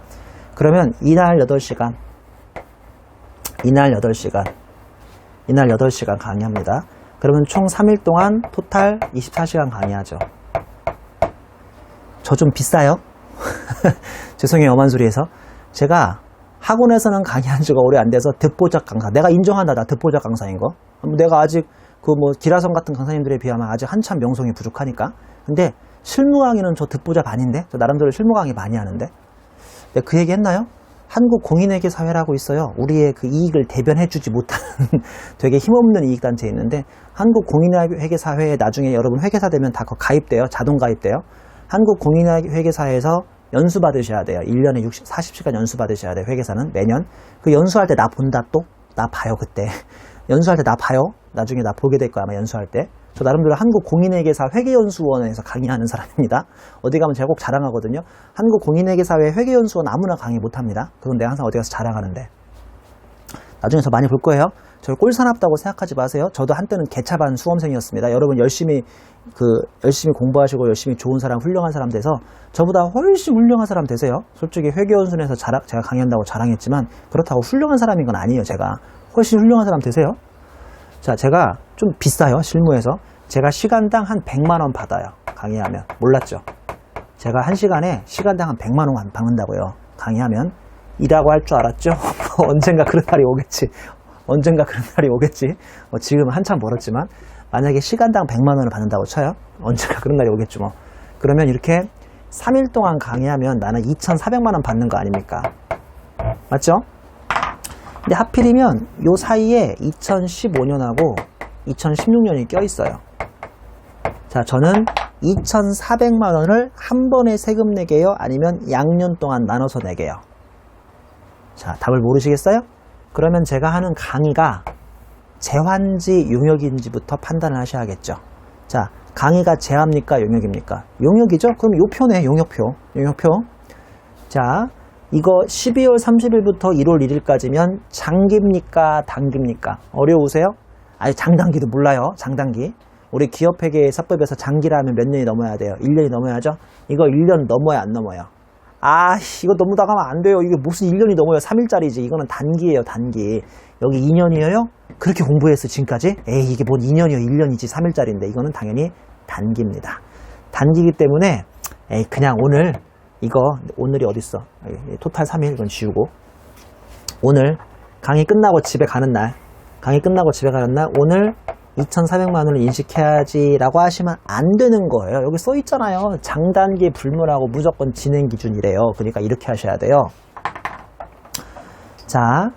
그러면 이날 8시간 강의합니다. 그러면 총 3일 동안 토탈 24시간 강의하죠. 저 좀 비싸요? 죄송해요, 엄한 소리해서. 제가 학원에서는 강의한 지가 오래 안 돼서 듣보잡 강사. 내가 인정한다, 나 듣보잡 강사인 거. 내가 아직 기라성 같은 강사님들에 비하면 아직 한참 명성이 부족하니까. 근데 실무 강의는 저 듣보잡 아닌데? 저 나름대로 실무 강의 많이 하는데? 내가 그 얘기 했나요? 한국 공인회계 사회라고 있어요. 우리의 그 이익을 대변해주지 못하는 되게 힘없는 이익단체에 있는데, 한국 공인회계 사회에 나중에 여러분 회계사 되면 다 가입돼요. 자동 가입돼요. 한국 공인회계 사회에서 연수 받으셔야 돼요. 1년에 40시간 연수 받으셔야 돼요. 회계사는 매년. 그 연수할 때 나 본다 또? 나 봐요 그때. 연수할 때 나 봐요. 나중에 나 보게 될 거야 아마 연수할 때. 저 나름대로 한국 공인회계사 회계연수원에서 강의하는 사람입니다. 어디 가면 제가 꼭 자랑하거든요. 한국 공인회계사회 회계연수원 아무나 강의 못합니다. 그건 내가 항상 어디 가서 자랑하는데. 나중에 저 많이 볼 거예요. 저 꼴사납다고 생각하지 마세요. 저도 한때는 개차반 수험생이었습니다. 여러분 열심히 공부하시고 열심히 좋은 사람, 훌륭한 사람 돼서 저보다 훨씬 훌륭한 사람 되세요. 솔직히 회계연수원에서 제가 강의한다고 자랑했지만 그렇다고 훌륭한 사람인 건 아니에요. 제가 훨씬 훌륭한 사람 되세요. 자, 제가 좀 비싸요. 실무에서. 제가 시간당 한 100만 원 받아요. 강의하면. 몰랐죠? 제가 한 시간에 시간당 한 100만 원 받는다고요. 강의하면. 일하고 할 줄 알았죠? 언젠가 그런 날이 오겠지. 지금은 한참 멀었지만 만약에 시간당 100만 원을 받는다고 쳐요. 언젠가 그런 날이 오겠죠 뭐. 그러면 이렇게 3일 동안 강의하면 나는 2,400만 원 받는 거 아닙니까? 맞죠? 근데 하필이면 요 사이에 2015년하고 2016년이 껴있어요. 자, 저는 2,400만 원을 한 번에 세금 내게요? 아니면 양년 동안 나눠서 내게요? 자, 답을 모르시겠어요? 그러면 제가 하는 강의가 제환지 용역인지부터 판단을 하셔야겠죠. 자, 강의가 제합니까? 용역입니까? 용역이죠? 그럼 요 표네, 용역표. 자, 이거 12월 30일부터 1월 1일까지면 장기입니까? 단기입니까? 어려우세요? 아니, 장단기도 몰라요. 장단기. 우리 기업회계사법에서 장기라면 몇 년이 넘어야 돼요? 1년이 넘어야죠? 이거 1년 넘어야 안 넘어요? 이거 너무 나가면 안 돼요. 이게 무슨 1년이 넘어요. 3일짜리지. 이거는 단기예요, 단기. 여기 2년이에요? 그렇게 공부했어, 지금까지? 에이, 이게 뭔 2년이요. 1년이지. 3일짜리인데. 이거는 당연히 단기입니다. 단기이기 때문에, 그냥 오늘이 어딨어? 토탈 3일, 이건 지우고. 오늘, 강의 끝나고 집에 가는 날, 오늘 2,400만 원을 인식해야지 라고 하시면 안 되는 거예요. 여기 써 있잖아요. 장단기 불문하고 무조건 진행 기준이래요. 그러니까 이렇게 하셔야 돼요. 자,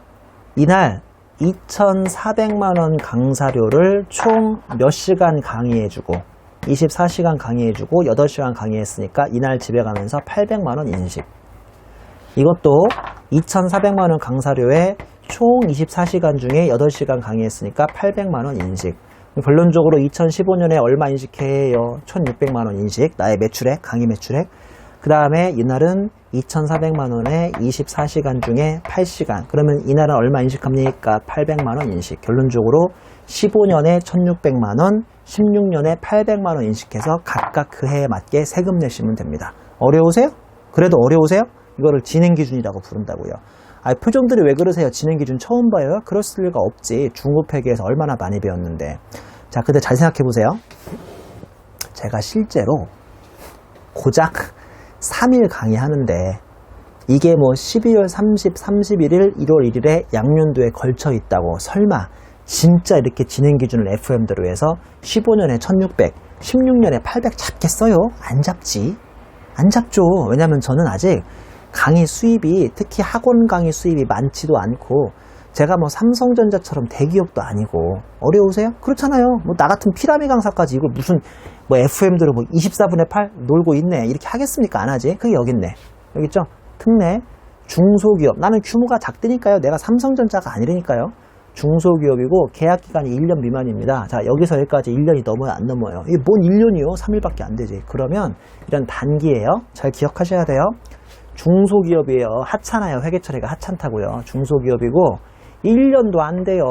이날 2,400만 원 강사료를 총 몇 시간 강의해주고 24시간 강의해주고 8시간 강의했으니까 이날 집에 가면서 800만 원 인식. 이것도 2,400만 원 강사료에 총 24시간 중에 8시간 강의했으니까 800만 원 인식. 결론적으로 2015년에 얼마 인식해요? 1,600만 원 인식. 나의 매출액, 강의 매출액. 그 다음에 이날은 2,400만 원에 24시간 중에 8시간. 그러면 이날은 얼마 인식합니까? 800만 원 인식. 결론적으로 15년에 1,600만 원, 16년에 800만 원 인식해서 각각 그 해에 맞게 세금 내시면 됩니다. 어려우세요? 그래도 어려우세요? 이거를 진행 기준이라고 부른다고요. 표정들이 왜 그러세요? 진행 기준 처음 봐요? 그럴 리가 없지. 중급 회계에서 얼마나 많이 배웠는데. 자, 근데 잘 생각해 보세요. 제가 실제로 고작 3일 강의하는데 이게 뭐 12월 30, 31일, 1월 1일에 양년도에 걸쳐 있다고 설마 진짜 이렇게 진행 기준을 FM대로 해서 15년에 1600, 16년에 800 잡겠어요? 안 잡지. 안 잡죠. 왜냐면 저는 아직 강의 수입이, 특히 학원 강의 수입이 많지도 않고 제가 뭐 삼성전자처럼 대기업도 아니고. 어려우세요? 그렇잖아요. 뭐 나 같은 피라미 강사까지 이걸 무슨 뭐 FM대로 뭐 24분의 8 놀고 있네 이렇게 하겠습니까? 안 하지. 그게 여기 있네. 여기 있죠? 특례 중소기업. 나는 규모가 작으니까요. 내가 삼성전자가 아니라니까요. 중소기업이고 계약기간이 1년 미만입니다. 자, 여기서 여기까지 1년이 넘어요? 안 넘어요? 이게 뭔 1년이요? 3일밖에 안 되지. 그러면 이런 단기예요. 잘 기억하셔야 돼요. 중소기업이에요. 하찮아요. 회계처리가 하찮다고요. 중소기업이고 1년도 안 돼요.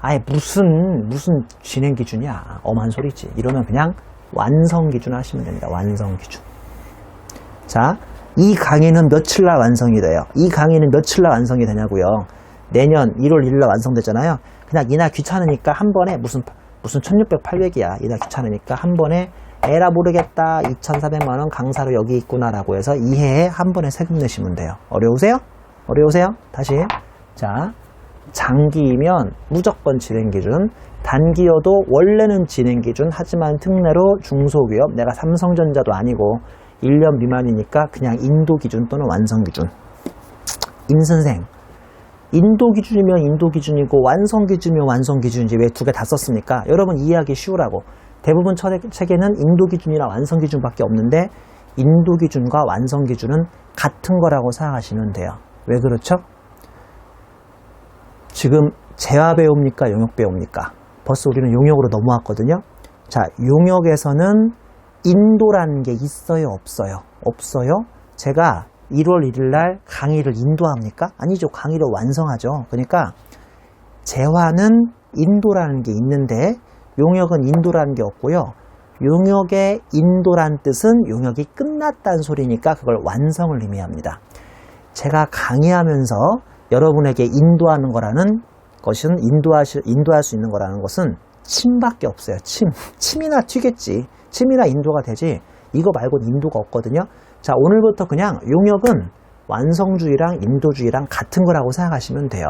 아예 무슨 진행 기준이야. 엄한 소리지. 이러면 그냥 완성 기준 하시면 됩니다. 완성 기준. 자, 이 강의는 며칠 날 완성이 돼요? 이 강의는 며칠 날 완성이 되냐고요? 내년 1월 1일 날 완성되잖아요. 그냥 이날 귀찮으니까 한 번에 무슨 1600, 800이야. 이날 귀찮으니까 한 번에 에라 모르겠다. 2,400만원 강사로 여기 있구나라고 해서 이해에 한 번에 세금 내시면 돼요. 어려우세요? 어려우세요? 다시. 자, 장기이면 무조건 진행기준, 단기여도 원래는 진행기준, 하지만 특례로 중소기업, 내가 삼성전자도 아니고 1년 미만이니까 그냥 인도기준 또는 완성기준. 임선생, 인도기준이면 인도기준이고 완성기준이면 완성기준이지 왜 두 개 다 썼습니까? 여러분 이해하기 쉬우라고. 대부분 책에는 인도기준이나 완성기준밖에 없는데 인도기준과 완성기준은 같은 거라고 생각하시면 돼요. 왜 그렇죠? 지금 재화 배웁니까? 용역 배웁니까? 벌써 우리는 용역으로 넘어왔거든요. 자, 용역에서는 인도라는 게 있어요? 없어요? 없어요? 제가 1월 1일 날 강의를 인도합니까? 아니죠. 강의를 완성하죠. 그러니까 재화는 인도라는 게 있는데 용역은 인도라는 게 없고요. 용역의 인도란 뜻은 용역이 끝났다는 소리니까 그걸 완성을 의미합니다. 제가 강의하면서 여러분에게 인도하는 거라는 것은 인도할 수 있는 거라는 것은 침밖에 없어요. 침이나 튀겠지. 침이나 인도가 되지. 이거 말고는 인도가 없거든요. 자, 오늘부터 그냥 용역은 완성주의랑 인도주의랑 같은 거라고 생각하시면 돼요.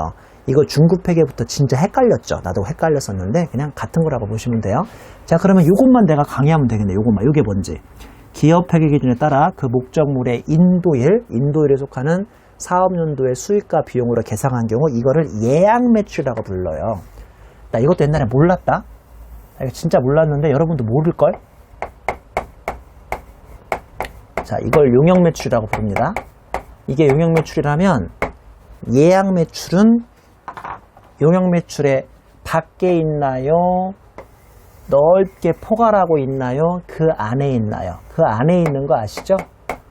이거 중급회계부터 진짜 헷갈렸죠. 나도 헷갈렸었는데 그냥 같은 거라고 보시면 돼요. 자, 그러면 이것만 내가 강의하면 되겠네. 이것만. 이게 뭔지. 기업회계 기준에 따라 그 목적물의 인도일에 속하는 사업연도의 수익과 비용으로 계상한 경우 이거를 예약매출이라고 불러요. 나 이것도 옛날에 몰랐다. 이거 진짜 몰랐는데 여러분도 모를걸? 자, 이걸 용역매출이라고 부릅니다. 이게 용역매출이라면 예약매출은 용역매출의 밖에 있나요? 넓게 포괄하고 있나요? 그 안에 있나요? 그 안에 있는 거 아시죠?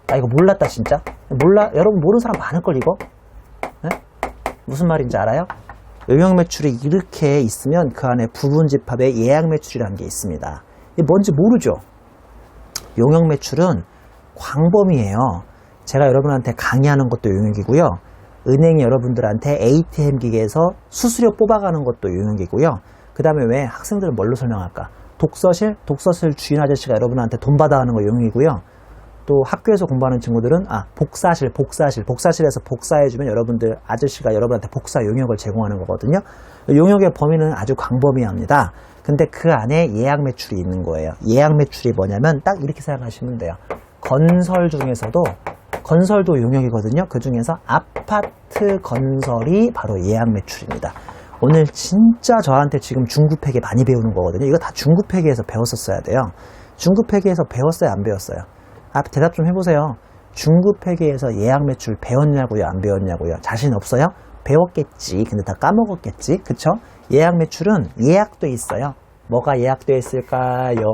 나 이거 몰랐다 진짜. 몰라? 여러분 모르는 사람 많을걸 이거? 네? 무슨 말인지 알아요? 용역매출이 이렇게 있으면 그 안에 부분집합에 예약매출이라는 게 있습니다. 이게 뭔지 모르죠? 용역매출은 광범위해요. 제가 여러분한테 강의하는 것도 용역이고요. 은행이 여러분들한테 ATM 기계에서 수수료 뽑아가는 것도 용역이고요. 그 다음에 왜 학생들은 뭘로 설명할까? 독서실 주인 아저씨가 여러분한테 돈 받아가는 거 용역이고요. 또 학교에서 공부하는 친구들은 복사실에서 복사해주면 여러분들 아저씨가 여러분한테 복사 용역을 제공하는 거거든요. 용역의 범위는 아주 광범위합니다. 근데 그 안에 예약 매출이 있는 거예요. 예약 매출이 뭐냐면 딱 이렇게 생각하시면 돼요. 건설도 용역이거든요. 그 중에서 아파트 건설이 바로 예약 매출입니다. 오늘 진짜 저한테 지금 중급회계 많이 배우는 거거든요. 이거 다 중급회계에서 배웠었어야 돼요. 중급회계에서 배웠어요? 안 배웠어요? 대답 좀 해보세요. 중급회계에서 예약 매출 배웠냐고요? 안 배웠냐고요? 자신 없어요? 배웠겠지. 근데 다 까먹었겠지. 그쵸? 예약 매출은 예약돼 있어요. 뭐가 예약돼 있을까요?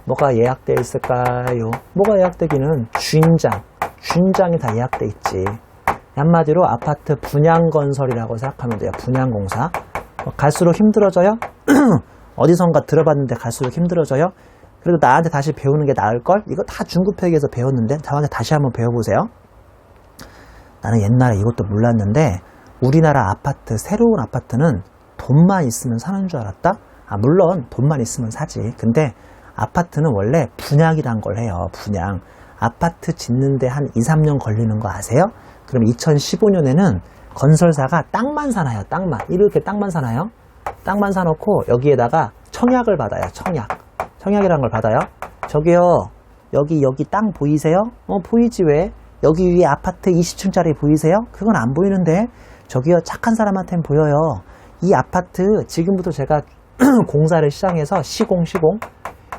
뭐가 예약돼 있을까요? 뭐가 예약되기는 주인장이 다 예약돼 있지. 한마디로 아파트 분양건설이라고 생각하면 돼요. 분양공사. 갈수록 힘들어져요? 어디선가 들어봤는데 갈수록 힘들어져요? 그래도 나한테 다시 배우는 게 나을걸? 이거 다 중급회계에서 배웠는데 저한테 다시 한번 배워보세요. 나는 옛날에 이것도 몰랐는데 우리나라 아파트, 새로운 아파트는 돈만 있으면 사는 줄 알았다? 물론 돈만 있으면 사지. 근데 아파트는 원래 분양이란 걸 해요. 분양. 아파트 짓는데 한 2, 3년 걸리는 거 아세요? 그럼 2015년에는 건설사가 땅만 사나요? 땅만. 이렇게 땅만 사나요? 땅만 사놓고 여기에다가 청약을 받아요. 청약. 청약이라는 걸 받아요. 저기요. 여기 땅 보이세요? 보이지 왜? 여기 위에 아파트 20층짜리 보이세요? 그건 안 보이는데 저기요. 착한 사람한테는 보여요. 이 아파트 지금부터 제가 공사를 시작해서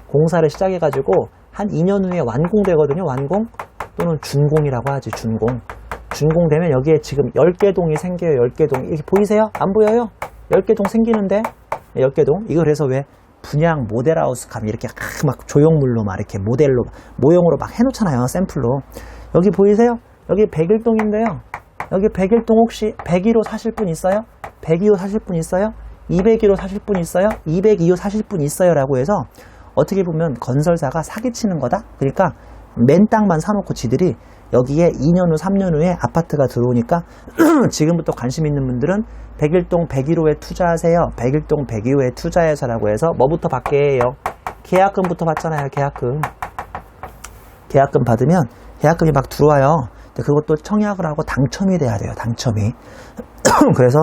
공사를 시작해가지고 한 2년 후에 완공되거든요. 완공 또는 준공이라고 하지. 준공되면 여기에 지금 10개 동이 생겨요. 10개 동. 이렇게 보이세요? 안 보여요? 10개 동 생기는데 10개 동. 이거 그래서 왜 분양 모델하우스 가면 이렇게 막 조형물로 막 이렇게 모델로 모형으로 막 해놓잖아요. 샘플로. 여기 보이세요? 여기 101동인데요. 여기 101동 혹시 102호 사실 분 있어요? 102호 사실 분 있어요? 201호 사실 분 있어요? 202호 사실 분 있어요? 라고 해서 어떻게 보면 건설사가 사기치는 거다? 그러니까 맨 땅만 사놓고 지들이 여기에 2년 후, 3년 후에 아파트가 들어오니까 지금부터 관심 있는 분들은 101동 101호에 투자하세요. 101동 102호에 투자해서라고 해서 뭐부터 받게 해요? 계약금부터 받잖아요. 계약금 받으면 계약금이 막 들어와요. 근데 그것도 청약을 하고 당첨이 돼야 돼요. 당첨이. 그래서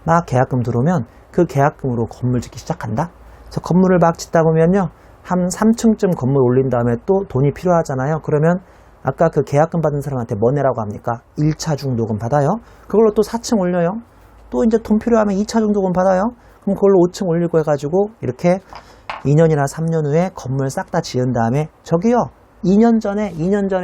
막 계약금 들어오면 그 계약금으로 건물 짓기 시작한다. 그래서 건물을 막 짓다 보면요. 한 3층쯤 건물 올린 다음에 또 돈이 필요하잖아요. 그러면 아까 그 계약금 받은 사람한테 뭐 내라고 합니까? 1차 중도금 받아요. 그걸로 또 4층 올려요. 또 이제 돈 필요하면 2차 중도금 받아요. 그럼 그걸로 5층 올리고 해가지고 이렇게 2년이나 3년 후에 건물 싹 다 지은 다음에 저기요. 2년 전에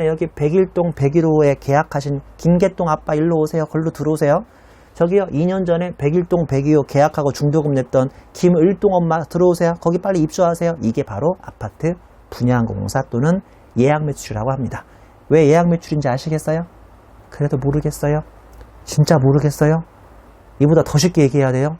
여기 101동 101호에 계약하신 김계동 아빠 일로 오세요. 걸로 들어오세요. 저기요. 2년 전에 101동 102호 계약하고 중도금 냈던 김을동 엄마 들어오세요. 거기 빨리 입주하세요. 이게 바로 아파트 분양공사 또는 예약 매출이라고 합니다. 왜 예약 매출인지 아시겠어요? 그래도 모르겠어요? 진짜 모르겠어요? 이보다 더 쉽게 얘기해야 돼요?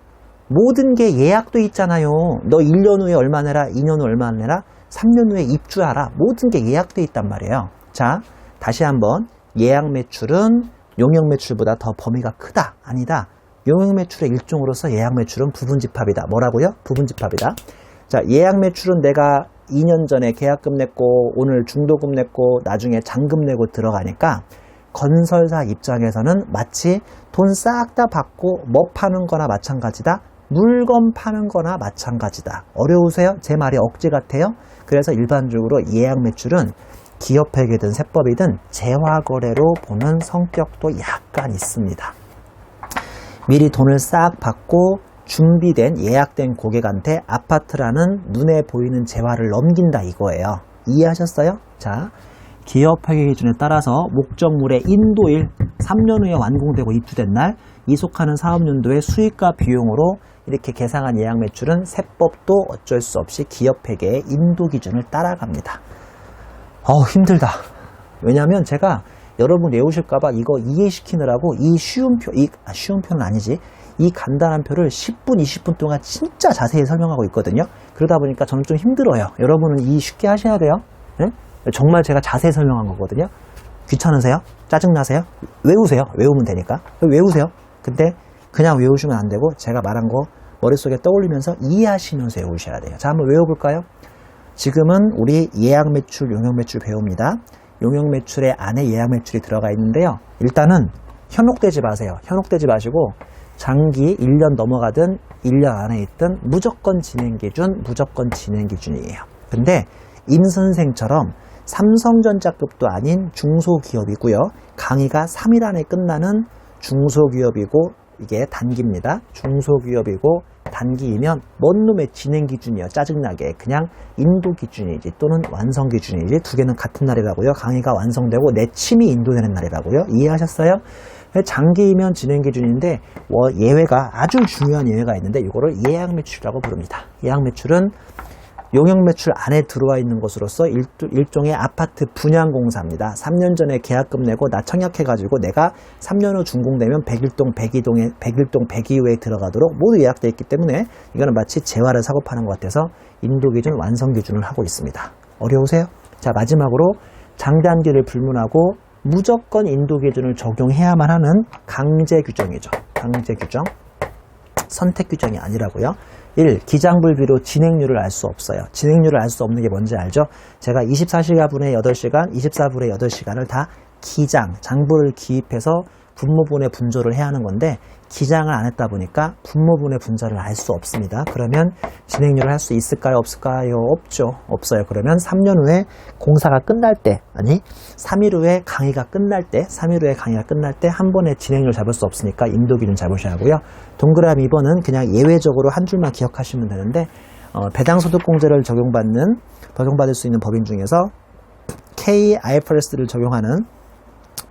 모든 게 예약돼 있잖아요. 너 1년 후에 얼마 내라, 2년 후 얼마 내라, 3년 후에 입주하라. 모든 게 예약돼 있단 말이에요. 자, 다시 한번 예약 매출은 용역 매출보다 더 범위가 크다. 아니다. 용역 매출의 일종으로서 예약 매출은 부분집합이다. 뭐라고요? 부분집합이다. 자, 예약 매출은 내가 2년 전에 계약금 냈고 오늘 중도금 냈고 나중에 잔금 내고 들어가니까 건설사 입장에서는 마치 돈 싹 다 받고 뭐 파는 거나 마찬가지다. 물건 파는 거나 마찬가지다. 어려우세요? 제 말이 억지 같아요? 그래서 일반적으로 예약 매출은 기업회계든 세법이든 재화거래로 보는 성격도 약간 있습니다. 미리 돈을 싹 받고 준비된 예약된 고객한테 아파트라는 눈에 보이는 재화를 넘긴다 이거예요. 이해하셨어요? 자, 기업회계 기준에 따라서 목적물의 인도일 3년 후에 완공되고 입주된 날 이 속하는 사업연도의 수익과 비용으로 이렇게 계상한 예약 매출은 세법도 어쩔 수 없이 기업회계의 인도 기준을 따라갑니다. 힘들다. 왜냐하면 제가 여러분 외우실까봐 이거 이해시키느라고 이 쉬운 표는 아니지. 이 간단한 표를 10분, 20분 동안 진짜 자세히 설명하고 있거든요. 그러다 보니까 저는 좀 힘들어요. 여러분은 이 쉽게 하셔야 돼요. 네? 정말 제가 자세히 설명한 거거든요. 귀찮으세요? 짜증나세요? 외우세요. 외우면 되니까. 외우세요. 근데 그냥 외우시면 안 되고 제가 말한 거 머릿속에 떠올리면서 이해하시면서 외우셔야 돼요. 자, 한번 외워볼까요? 지금은 우리 예약 매출, 용역 매출 배웁니다. 용역 매출의 안에 예약 매출이 들어가 있는데요. 일단은 현혹되지 마세요. 현혹되지 마시고 장기 1년 넘어가든 1년 안에 있든 무조건 진행 기준이에요. 근데 임 선생처럼 삼성전자급도 아닌 중소기업이고요. 강의가 3일 안에 끝나는 중소기업이고 이게 단기입니다. 중소기업이고 단기이면 뭔 놈의 진행 기준이요. 짜증나게 그냥 인도 기준이지 또는 완성 기준이지 두 개는 같은 날이라고요. 강의가 완성되고 내 침이 인도되는 날이라고요. 이해하셨어요? 장기이면 진행 기준인데 예외가 아주 중요한 예외가 있는데 이거를 예약 매출이라고 부릅니다. 예약 매출은 용역 매출 안에 들어와 있는 것으로서 일종의 아파트 분양 공사입니다. 3년 전에 계약금 내고 나 청약해가지고 내가 3년 후 준공되면 101동 102호에 들어가도록 모두 예약되어 있기 때문에 이거는 마치 재화를 사고 파는 것 같아서 인도 기준, 완성 기준을 하고 있습니다. 어려우세요? 자, 마지막으로 장단기를 불문하고 무조건 인도 기준을 적용해야만 하는 강제 규정이죠. 강제 규정. 선택 규정이 아니라고요. 1. 기장불비로 진행률을 알 수 없어요. 진행률을 알 수 없는 게 뭔지 알죠? 제가 24시간분의 8시간, 24분의 8시간을 다 기장, 장부를 기입해서 분모분의 분조를 해야 하는 건데 기장을 안 했다 보니까 분모분의 분자를 알 수 없습니다. 그러면 진행률을 할 수 있을까요? 없을까요? 없죠. 없어요. 그러면 3년 후에 공사가 끝날 때, 아니 3일 후에 강의가 끝날 때, 3일 후에 강의가 끝날 때 한 번에 진행률 잡을 수 없으니까 인도기준 잡으셔야 하고요. 동그라미 2번은 그냥 예외적으로 한 줄만 기억하시면 되는데 배당소득공제를 적용받을 수 있는 법인 중에서 K-IFRS를 적용하는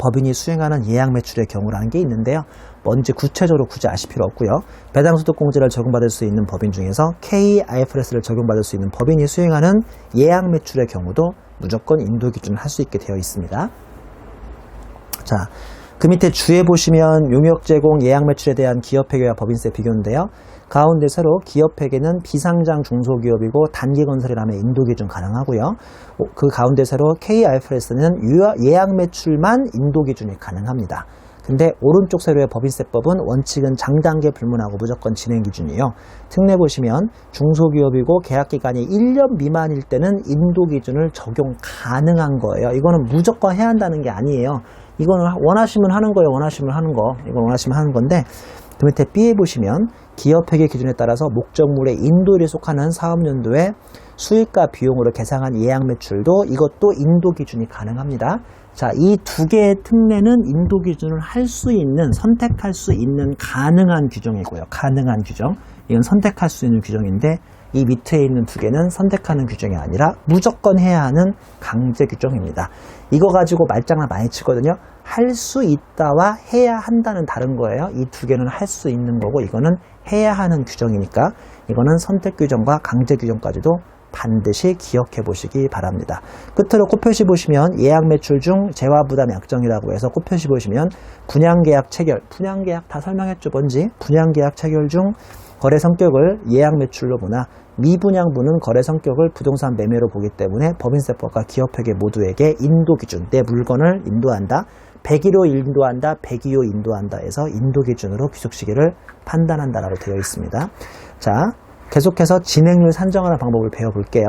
법인이 수행하는 예약매출의 경우라는 게 있는데요. 뭔지 구체적으로 굳이 아실 필요 없고요. 배당소득공제를 적용받을 수 있는 법인 중에서 K-IFRS를 적용받을 수 있는 법인이 수행하는 예약매출의 경우도 무조건 인도기준을 할 수 있게 되어 있습니다. 자, 그 밑에 주에 보시면 용역제공 예약매출에 대한 기업회계와 법인세 비교인데요. 가운데 세로 기업회계는 비상장 중소기업이고 단기건설이라면 인도기준 가능하고요. 그 가운데 세로 K-IFRS는 예약매출만 인도기준이 가능합니다. 근데 오른쪽 세로의 법인세법은 원칙은 장단계 불문하고 무조건 진행기준이에요. 특례 보시면 중소기업이고 계약기간이 1년 미만일 때는 인도기준을 적용 가능한 거예요. 이거는 무조건 해야 한다는 게 아니에요. 이거는 원하시면 하는 거예요. 원하시면 하는 거. 이건 원하시면 하는 건데 그 밑에 B에 보시면 기업회계 기준에 따라서 목적물의 인도일에 속하는 사업연도의 수익과 비용으로 계상한 예약매출도 이것도 인도기준이 가능합니다. 자, 이 두 개의 특례는 인도기준을 할 수 있는, 선택할 수 있는 가능한 규정이고요. 가능한 규정. 이건 선택할 수 있는 규정인데 이 밑에 있는 두 개는 선택하는 규정이 아니라 무조건 해야 하는 강제 규정입니다. 이거 가지고 말장난 많이 치거든요. 할 수 있다와 해야 한다는 다른 거예요. 이 두 개는 할 수 있는 거고 이거는 해야 하는 규정이니까 이거는 선택 규정과 강제 규정까지도 반드시 기억해 보시기 바랍니다. 끝으로 코표시 보시면 예약매출 중 재화부담 약정이라고 해서 코표시 보시면 분양계약 체결, 분양계약 다 설명했죠 뭔지. 분양계약 체결 중 거래 성격을 예약매출로 보나 미분양분은 거래 성격을 부동산 매매로 보기 때문에 법인세법과 기업회계 모두에게 인도기준, 내 물건을 인도한다, 100일로 인도한다, 102호 인도한다 해서 인도기준으로 귀속시기를 판단한다라고 되어 있습니다. 자, 계속해서 진행률 산정하는 방법을 배워볼게요.